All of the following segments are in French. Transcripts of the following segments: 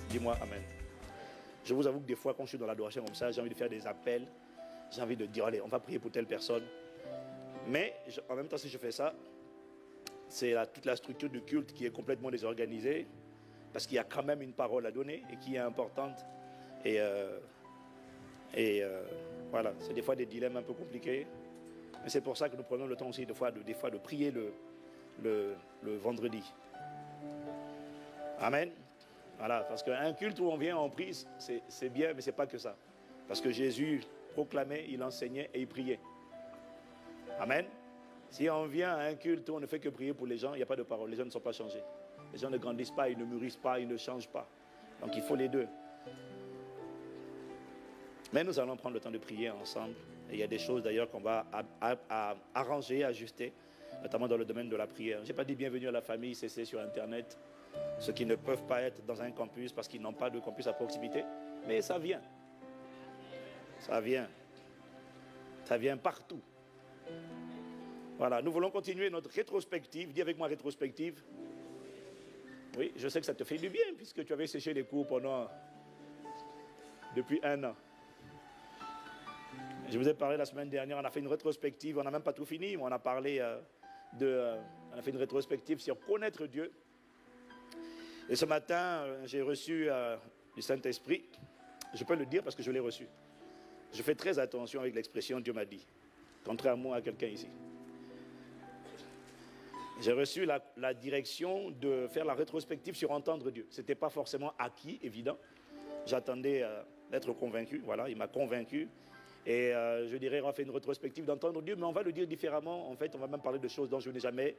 Dis-moi amen. Je vous avoue que des fois, quand je suis dans l'adoration comme ça, j'ai envie de faire des appels. J'ai envie de dire, allez, on va prier pour telle personne. Mais en même temps, si je fais ça, c'est toute la structure du culte qui est complètement désorganisée. Parce qu'il y a quand même une parole à donner et qui est importante. Et voilà, c'est des fois des dilemmes un peu compliqués. Mais c'est pour ça que nous prenons le temps aussi des fois de prier le vendredi. Amen. Voilà, parce qu'un culte où on vient, on prie, c'est bien, mais ce n'est pas que ça. Parce que Jésus proclamait, il enseignait et il priait. Amen. Si on vient à un culte où on ne fait que prier pour les gens, il n'y a pas de parole, les gens ne sont pas changés. Les gens ne grandissent pas, ils ne mûrissent pas, ils ne changent pas. Donc il faut les deux. Mais nous allons prendre le temps de prier ensemble. Et il y a des choses d'ailleurs qu'on va arranger, ajuster, notamment dans le domaine de la prière. Je n'ai pas dit bienvenue à la famille CC sur Internet. Ceux qui ne peuvent pas être dans un campus parce qu'ils n'ont pas de campus à proximité. Mais ça vient. Ça vient. Ça vient partout. Voilà, nous voulons continuer notre rétrospective. Dis avec moi rétrospective. Oui, je sais que ça te fait du bien puisque tu avais séché les cours depuis 1 an. Je vous ai parlé la semaine dernière, on a fait une rétrospective, on n'a même pas tout fini, mais on a parlé on a fait une rétrospective sur connaître Dieu. Et ce matin, j'ai reçu du Saint-Esprit. Je peux le dire parce que je l'ai reçu. Je fais très attention avec l'expression Dieu m'a dit, contrairement à quelqu'un ici. J'ai reçu la direction de faire la rétrospective sur entendre Dieu. Ce n'était pas forcément acquis, évident. J'attendais d'être convaincu. Voilà, il m'a convaincu. Et je dirais, on va faire une rétrospective d'entendre Dieu, mais on va le dire différemment. En fait, on va même parler de choses dont je n'ai jamais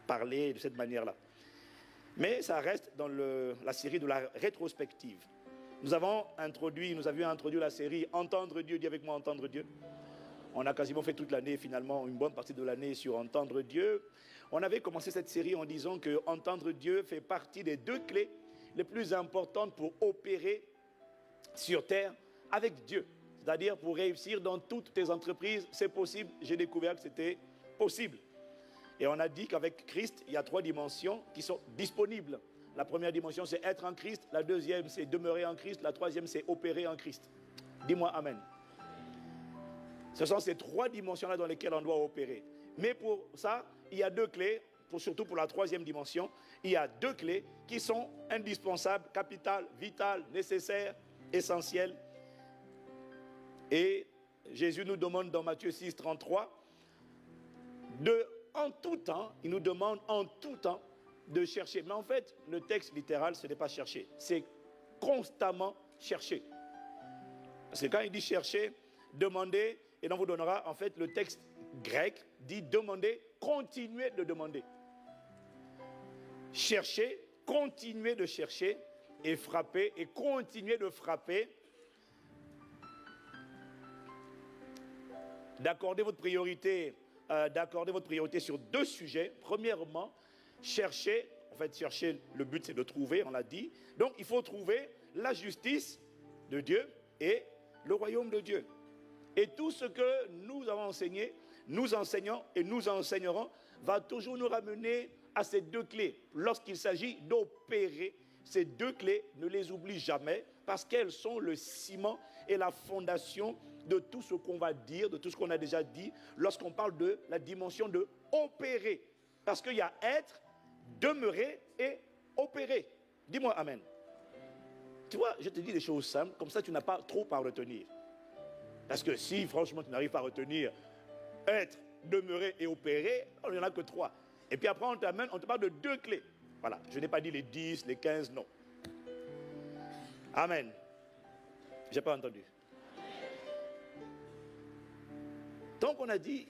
parlé de cette manière-là. Mais ça reste dans la série de la rétrospective. Nous avions introduit la série Entendre Dieu. Dis avec moi, Entendre Dieu. On a quasiment fait toute l'année, finalement, une bonne partie de l'année sur Entendre Dieu. On avait commencé cette série en disant que Entendre Dieu fait partie des 2 clés les plus importantes pour opérer sur terre avec Dieu. C'est-à-dire pour réussir dans toutes tes entreprises, c'est possible. J'ai découvert que c'était possible. Et on a dit qu'avec Christ, il y a 3 dimensions qui sont disponibles. La première dimension, c'est être en Christ. La deuxième, c'est demeurer en Christ. La troisième, c'est opérer en Christ. Dis-moi Amen. Ce sont ces 3 dimensions-là dans lesquelles on doit opérer. Mais pour ça, il y a 2 clés, surtout pour la 3e dimension. Il y a 2 clés qui sont indispensables, capitales, vitales, nécessaires, essentielles. Et Jésus nous demande dans Matthieu 6, 33, en tout temps, il nous demande en tout temps de chercher. Mais en fait, le texte littéral, ce n'est pas chercher, c'est constamment chercher. Parce que quand il dit chercher, demander, et on vous donnera, en fait, le texte grec dit demander, continuer de demander. Chercher, continuer de chercher, et frapper, et continuer de frapper. D'accorder votre priorité sur 2 sujets. Premièrement, chercher, le but c'est de trouver, on l'a dit. Donc il faut trouver la justice de Dieu et le royaume de Dieu. Et tout ce que nous avons enseigné, nous enseignons et nous enseignerons, va toujours nous ramener à ces 2 clés. Lorsqu'il s'agit d'opérer, ces 2 clés, ne les oublie jamais, parce qu'elles sont le ciment et la fondation de tout ce qu'on va dire, de tout ce qu'on a déjà dit, lorsqu'on parle de la dimension de opérer. Parce qu'il y a être, demeurer et opérer. Dis-moi Amen. Tu vois, je te dis des choses simples, comme ça tu n'as pas trop à retenir. Parce que si franchement tu n'arrives pas à retenir être, demeurer et opérer, il n'y en a que 3. Et puis après on te parle de 2 clés. Voilà, je n'ai pas dit les 10, les 15, non. Amen. Je n'ai pas entendu. Donc on a dit,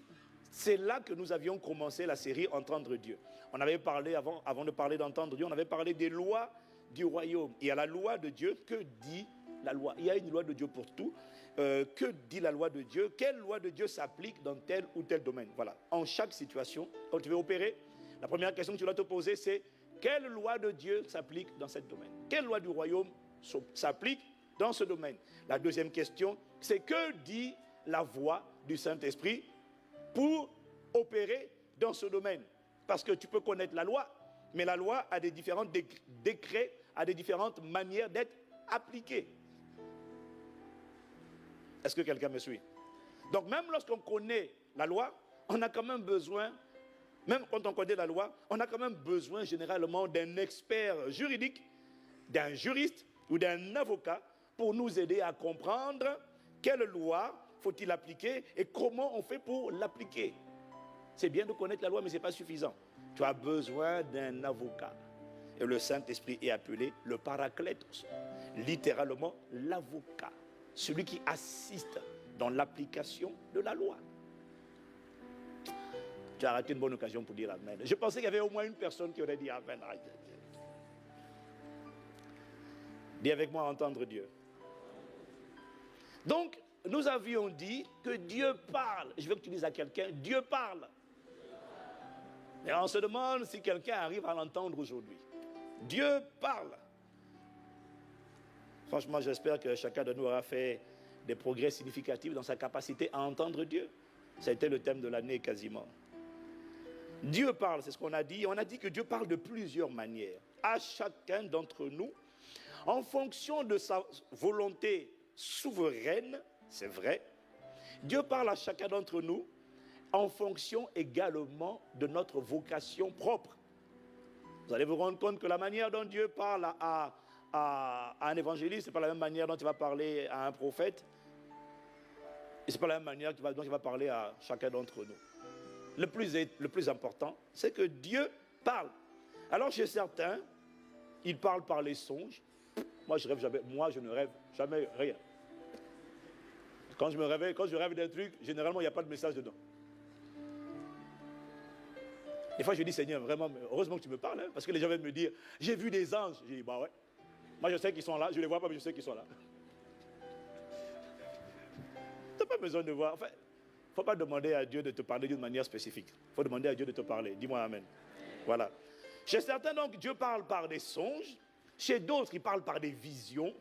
c'est là que nous avions commencé la série Entendre Dieu. On avait parlé, avant de parler d'entendre Dieu, on avait parlé des lois du royaume. Il y a la loi de Dieu. Que dit la loi? Il y a une loi de Dieu pour tout. Que dit la loi de Dieu? Quelle loi de Dieu s'applique dans tel ou tel domaine? Voilà. En chaque situation, quand tu veux opérer, la première question que tu dois te poser, c'est quelle loi de Dieu s'applique dans ce domaine? Quelle loi du royaume s'applique dans ce domaine? La deuxième question, c'est que dit la voix du Saint-Esprit pour opérer dans ce domaine? Parce que tu peux connaître la loi, mais la loi a des différents décrets, a des différentes manières d'être appliquer. Est-ce que quelqu'un me suit? Donc même lorsqu'on connaît la loi, on a quand même besoin, même quand on connaît la loi, on a quand même besoin généralement d'un expert juridique, d'un juriste ou d'un avocat pour nous aider à comprendre quelle loi faut-il appliquer et comment on fait pour l'appliquer. C'est bien de connaître la loi, mais ce n'est pas suffisant. Tu as besoin d'un avocat. Et le Saint-Esprit est appelé le Paraclétos, littéralement l'avocat, celui qui assiste dans l'application de la loi. Tu as raté une bonne occasion pour dire Amen. Je pensais qu'il y avait au moins une personne qui aurait dit Amen. Dis avec moi, entendre Dieu. Donc, nous avions dit que Dieu parle. Je veux que tu dises à quelqu'un, Dieu parle. Et on se demande si quelqu'un arrive à l'entendre aujourd'hui. Dieu parle. Franchement, j'espère que chacun de nous aura fait des progrès significatifs dans sa capacité à entendre Dieu. Ça a été le thème de l'année quasiment. Dieu parle, c'est ce qu'on a dit. On a dit que Dieu parle de plusieurs manières. À chacun d'entre nous, en fonction de sa volonté souveraine, c'est vrai. Dieu parle à chacun d'entre nous en fonction également de notre vocation propre. Vous allez vous rendre compte que la manière dont Dieu parle à un évangéliste, ce n'est pas la même manière dont il va parler à un prophète. Et ce n'est pas la même manière dont il va parler à chacun d'entre nous. Le plus important, c'est que Dieu parle. Alors chez certains, il parle par les songes. Moi, je ne rêve jamais rien. Quand je rêve d'un truc, généralement, il n'y a pas de message dedans. Des fois, je dis, Seigneur, vraiment, heureusement que tu me parles, hein, parce que les gens viennent me dire, j'ai vu des anges. J'ai dit, bah ouais. Moi, je sais qu'ils sont là. Je ne les vois pas, mais je sais qu'ils sont là. Tu n'as pas besoin de voir. Enfin, il ne faut pas demander à Dieu de te parler d'une manière spécifique. Il faut demander à Dieu de te parler. Dis-moi Amen. Voilà. Chez certains, donc, Dieu parle par des songes. Chez d'autres, il parle par des visions.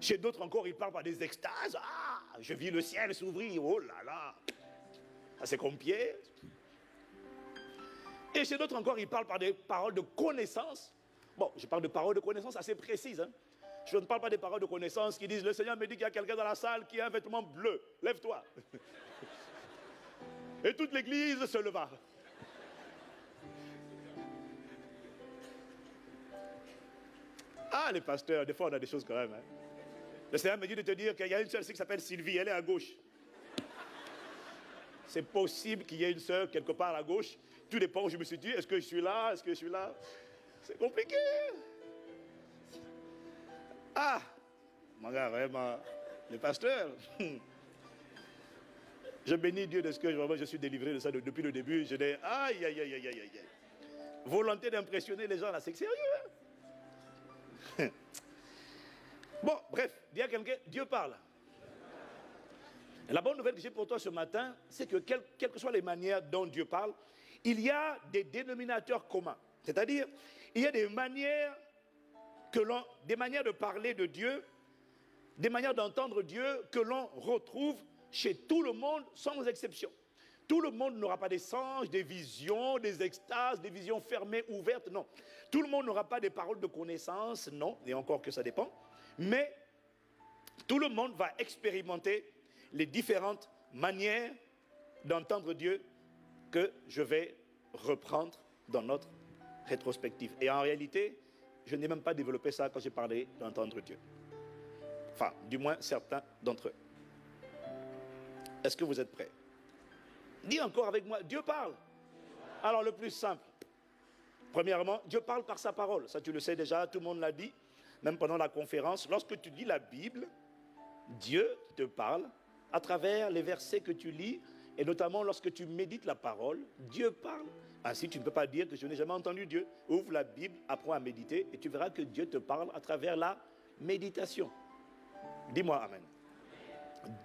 Chez d'autres encore, il parle par des extases. Ah, je vis le ciel s'ouvrir. Oh là là. Ça, c'est comme Pierre. Et chez d'autres encore, il parle par des paroles de connaissance. Bon, je parle de paroles de connaissance assez précises. Hein. Je ne parle pas des paroles de connaissance qui disent, le Seigneur me dit qu'il y a quelqu'un dans la salle qui a un vêtement bleu. Lève-toi. Et toute l'église se leva. Ah, les pasteurs, des fois on a des choses quand même. Hein. Le Seigneur me dit de te dire qu'il y a une sœur qui s'appelle Sylvie, elle est à gauche. C'est possible qu'il y ait une sœur quelque part à gauche. Tout dépend où je me suis dit, est-ce que je suis là, est-ce que je suis là? C'est compliqué. Ah, mon gars, vraiment, le pasteur. Je bénis Dieu de ce que je suis délivré de ça depuis le début. Je dis, aïe, aïe, aïe, aïe, aïe, aïe. Volonté d'impressionner les gens là, c'est sérieux. Hein? Bon, bref, dis à quelqu'un, Dieu parle. Et la bonne nouvelle que j'ai pour toi ce matin, c'est que quelles que soient les manières dont Dieu parle, il y a des dénominateurs communs. C'est-à-dire, il y a des manières de parler de Dieu, des manières d'entendre Dieu que l'on retrouve chez tout le monde sans exception. Tout le monde n'aura pas des songes, des visions, des extases, des visions fermées, ouvertes, non. Tout le monde n'aura pas des paroles de connaissance, non, et encore que ça dépend. Mais tout le monde va expérimenter les différentes manières d'entendre Dieu que je vais reprendre dans notre rétrospective. Et en réalité, je n'ai même pas développé ça quand j'ai parlé d'entendre Dieu. Enfin, du moins certains d'entre eux. Est-ce que vous êtes prêts? Dis encore avec moi, Dieu parle. Alors le plus simple. Premièrement, Dieu parle par sa parole. Ça tu le sais déjà, tout le monde l'a dit. Même pendant la conférence, lorsque tu lis la Bible, Dieu te parle à travers les versets que tu lis, et notamment lorsque tu médites la parole, Dieu parle. Ainsi, tu ne peux pas dire que je n'ai jamais entendu Dieu. Ouvre la Bible, apprends à méditer, et tu verras que Dieu te parle à travers la méditation. Dis-moi Amen.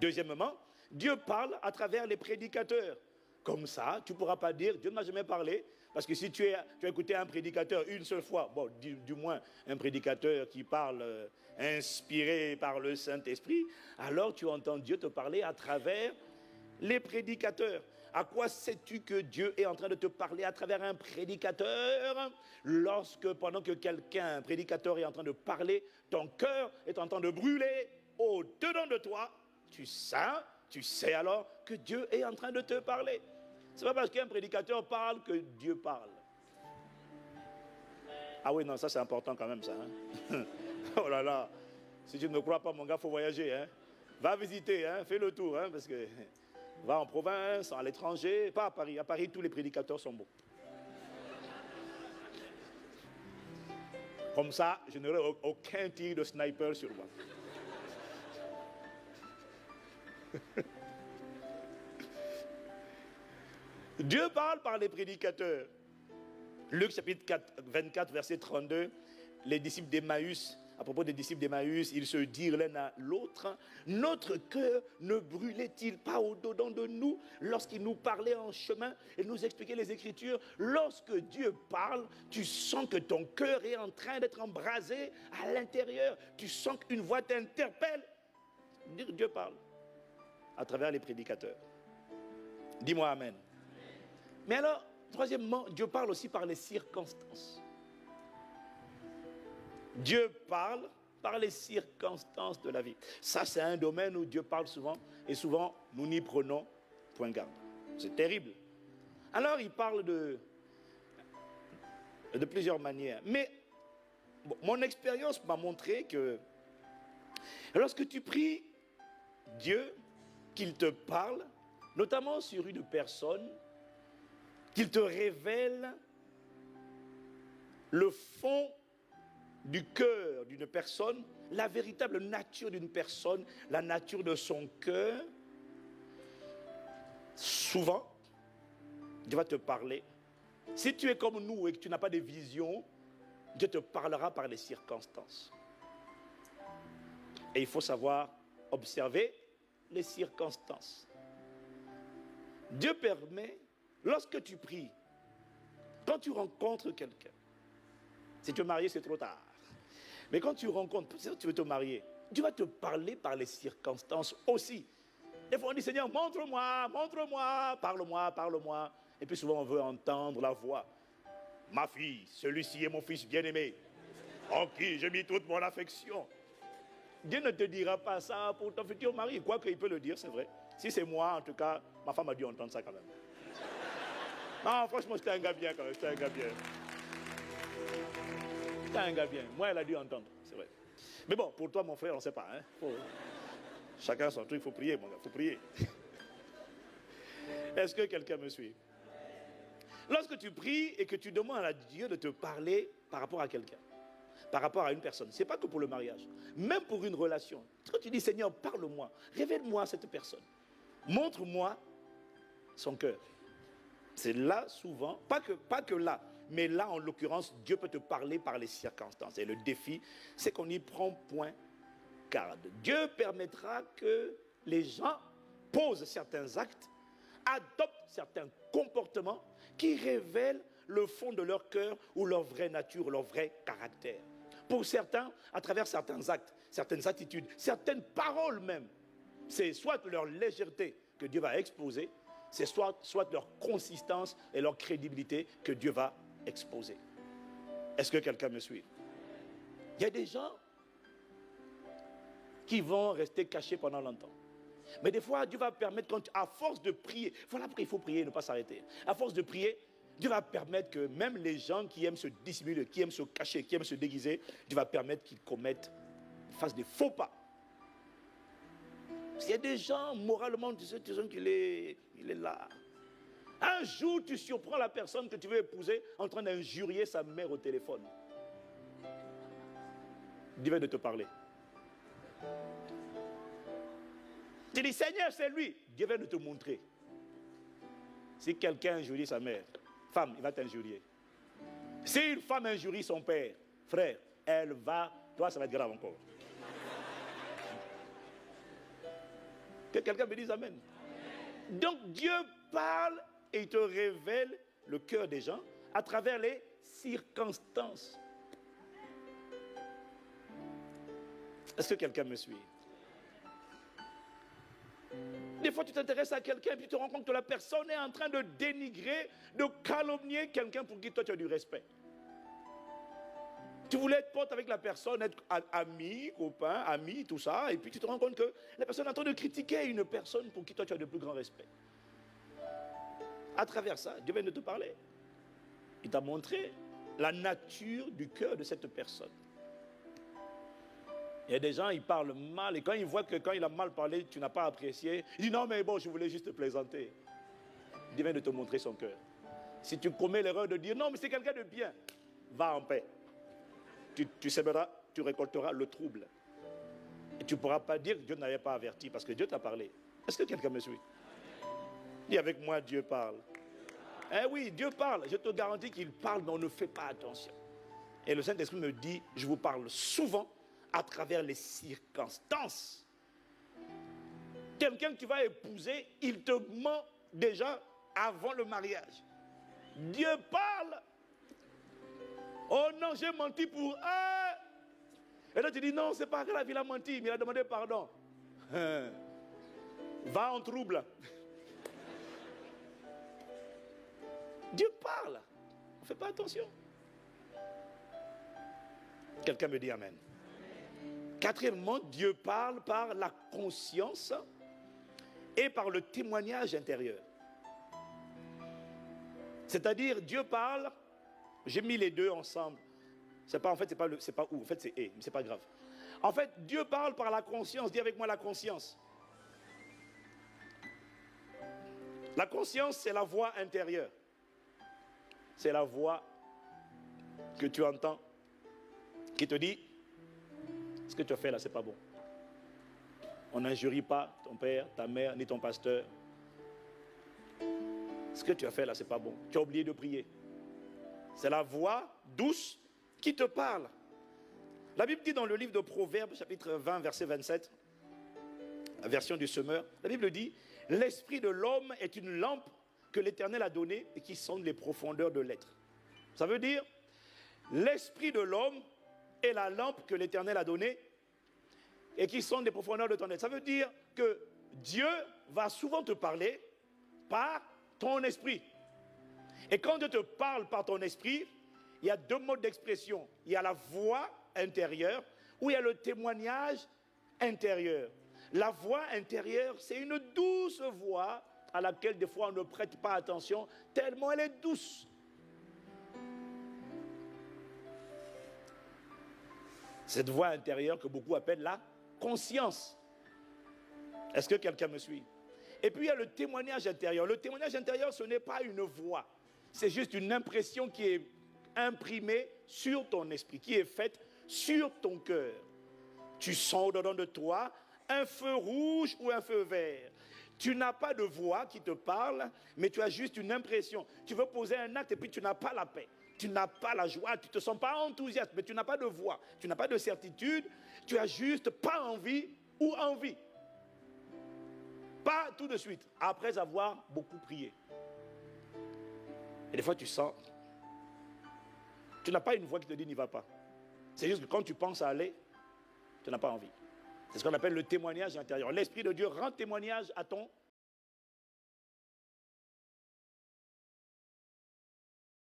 Deuxièmement, Dieu parle à travers les prédicateurs. Comme ça, tu ne pourras pas dire, Dieu ne m'a jamais parlé, parce que si tu as écouté un prédicateur une seule fois, bon, du moins un prédicateur qui parle inspiré par le Saint-Esprit, alors tu entends Dieu te parler à travers les prédicateurs. À quoi sais-tu que Dieu est en train de te parler à travers un prédicateur? Lorsque, pendant que quelqu'un, un prédicateur, est en train de parler, ton cœur est en train de brûler au-dedans de toi, tu sais alors que Dieu est en train de te parler. Ce n'est pas parce qu'un prédicateur parle que Dieu parle. Ah oui, non, ça c'est important quand même, ça. Hein? Oh là là, si tu ne me crois pas, mon gars, il faut voyager. Hein? Va visiter, hein? Fais le tour, hein? Parce que va en province, à l'étranger, pas à Paris. À Paris, tous les prédicateurs sont bons. Comme ça, je n'aurai aucun tir de sniper sur moi. Dieu parle par les prédicateurs. Luc chapitre 24, verset 32, les disciples d'Emmaüs, à propos des disciples d'Emmaüs, ils se dirent l'un à l'autre, notre cœur ne brûlait-il pas au-dedans de nous lorsqu'il nous parlait en chemin et nous expliquait les Écritures? Lorsque Dieu parle, tu sens que ton cœur est en train d'être embrasé à l'intérieur. Tu sens qu'une voix t'interpelle. Dieu parle à travers les prédicateurs. Dis-moi amen. Mais alors, troisièmement, Dieu parle aussi par les circonstances. Dieu parle par les circonstances de la vie. Ça, c'est un domaine où Dieu parle souvent, et souvent, nous n'y prenons point garde. C'est terrible. Alors, il parle de plusieurs manières. Mais bon, mon expérience m'a montré que lorsque tu pries Dieu, qu'il te parle, notamment sur une personne, qu'il te révèle le fond du cœur d'une personne, la véritable nature d'une personne, la nature de son cœur, souvent, Dieu va te parler. Si tu es comme nous et que tu n'as pas de vision, Dieu te parlera par les circonstances. Et il faut savoir observer les circonstances. Dieu permet, lorsque tu pries, quand tu rencontres quelqu'un, si tu es marié, c'est trop tard. Mais quand tu rencontres, si tu veux te marier, Dieu va te parler par les circonstances aussi. Des fois on dit, Seigneur, montre-moi, montre-moi, parle-moi, parle-moi. Et puis souvent on veut entendre la voix. Ma fille, celui-ci est mon fils bien-aimé, en qui j'ai mis toute mon affection. Dieu ne te dira pas ça pour ton futur mari. Quoique il peut le dire, c'est vrai. Si c'est moi, en tout cas, ma femme a dû entendre ça quand même. Non, franchement, j'étais un gars bien quand même, j'étais un gars bien. J'étais un gars bien. Moi, elle a dû entendre, c'est vrai. Mais bon, pour toi, mon frère, on ne sait pas. Hein? Chacun son truc, il faut prier, mon gars, il faut prier. Est-ce que quelqu'un me suit? Lorsque tu pries et que tu demandes à Dieu de te parler par rapport à quelqu'un, par rapport à une personne, ce n'est pas que pour le mariage, même pour une relation. Quand tu dis, Seigneur, parle-moi, révèle-moi cette personne, montre-moi son cœur. C'est là souvent, pas que là, mais là en l'occurrence, Dieu peut te parler par les circonstances. Et le défi, c'est qu'on n'y prend point garde. Dieu permettra que les gens posent certains actes, adoptent certains comportements qui révèlent le fond de leur cœur ou leur vraie nature, leur vrai caractère. Pour certains, à travers certains actes, certaines attitudes, certaines paroles même, c'est soit leur légèreté que Dieu va exposer, c'est soit leur consistance et leur crédibilité que Dieu va exposer. Est-ce que quelqu'un me suit? Il y a des gens qui vont rester cachés pendant longtemps. Mais des fois, Dieu va permettre, à force de prier, voilà pourquoi il faut prier et ne pas s'arrêter. À force de prier, Dieu va permettre que même les gens qui aiment se dissimuler, qui aiment se cacher, qui aiment se déguiser, Dieu va permettre qu'ils fassent des faux pas. Il y a des gens, moralement, tu sais qu'il est là. Un jour, tu surprends la personne que tu veux épouser en train d'injurier sa mère au téléphone. Dieu va de te parler. Tu dis, Seigneur, c'est lui. Dieu vient de te montrer. Si quelqu'un injurie sa mère, femme, il va t'injurier. Si une femme injurie son père, frère, toi, ça va être grave encore. Que quelqu'un me dise amen. Donc Dieu parle et il te révèle le cœur des gens à travers les circonstances. Est-ce que quelqu'un me suit? Des fois, tu t'intéresses à quelqu'un et puis tu te rends compte que la personne est en train de dénigrer, de calomnier quelqu'un pour qui toi tu as du respect. Tu voulais être pote avec la personne, être ami, copain, ami, tout ça, et puis tu te rends compte que la personne est en train de critiquer une personne pour qui toi tu as de plus grand respect. À travers ça, Dieu vient de te parler. Il t'a montré la nature du cœur de cette personne. Il y a des gens, ils parlent mal, et quand ils voient que quand il a mal parlé, tu n'as pas apprécié, il dit non mais bon, je voulais juste te plaisanter. Dieu vient de te montrer son cœur. Si tu commets l'erreur de dire non mais c'est quelqu'un de bien, va en paix. Tu sèmeras, tu récolteras le trouble. Et tu ne pourras pas dire que Dieu n'avait pas averti, parce que Dieu t'a parlé. Est-ce que quelqu'un me suit? Dis avec moi, Dieu parle. Eh oui, Dieu parle. Je te garantis qu'il parle, mais on ne fait pas attention. Et le Saint-Esprit me dit, je vous parle souvent à travers les circonstances. Quelqu'un que tu vas épouser, il te ment déjà avant le mariage. Dieu parle. Oh non, j'ai menti pour un. Et là tu dis non, c'est pas grave, il a menti, mais il a demandé pardon. Va en trouble. Dieu parle. On ne fait pas attention. Quelqu'un me dit amen. Quatrièmement, Dieu parle par la conscience et par le témoignage intérieur. C'est-à-dire, Dieu parle, j'ai mis les deux ensemble. C'est pas, en fait, c'est pas où, en fait, c'est et, mais c'est pas grave. En fait, Dieu parle par la conscience. Dis avec moi la conscience. La conscience, c'est la voix intérieure. C'est la voix que tu entends qui te dit ce que tu as fait là, c'est pas bon. On n'injurie pas ton père, ta mère, ni ton pasteur. Ce que tu as fait là, c'est pas bon. Tu as oublié de prier. C'est la voix douce qui te parle. La Bible dit dans le livre de Proverbes, chapitre 20, verset 27, la version du semeur, la Bible dit « L'esprit de l'homme est une lampe que l'Éternel a donnée et qui sonde les profondeurs de l'être. » Ça veut dire, l'esprit de l'homme est la lampe que l'Éternel a donnée et qui sonde les profondeurs de ton être. Ça veut dire que Dieu va souvent te parler par ton esprit. Et quand Dieu te parle par ton esprit, il y a deux modes d'expression. Il y a la voix intérieure ou il y a le témoignage intérieur. La voix intérieure, c'est une douce voix à laquelle des fois on ne prête pas attention, tellement elle est douce. Cette voix intérieure que beaucoup appellent la conscience. Est-ce que quelqu'un me suit? Et puis il y a le témoignage intérieur. Le témoignage intérieur, ce n'est pas une voix. C'est juste une impression qui est imprimée sur ton esprit, qui est faite sur ton cœur. Tu sens au-dedans de toi un feu rouge ou un feu vert. Tu n'as pas de voix qui te parle, mais tu as juste une impression. Tu veux poser un acte et puis tu n'as pas la paix. Tu n'as pas la joie, tu ne te sens pas enthousiaste, mais tu n'as pas de voix. Tu n'as pas de certitude, tu as juste pas envie ou envie. Pas tout de suite, après avoir beaucoup prié. Et des fois tu sens, tu n'as pas une voix qui te dit n'y va pas. C'est juste que quand tu penses à aller, tu n'as pas envie. C'est ce qu'on appelle le témoignage intérieur. L'Esprit de Dieu rend témoignage à ton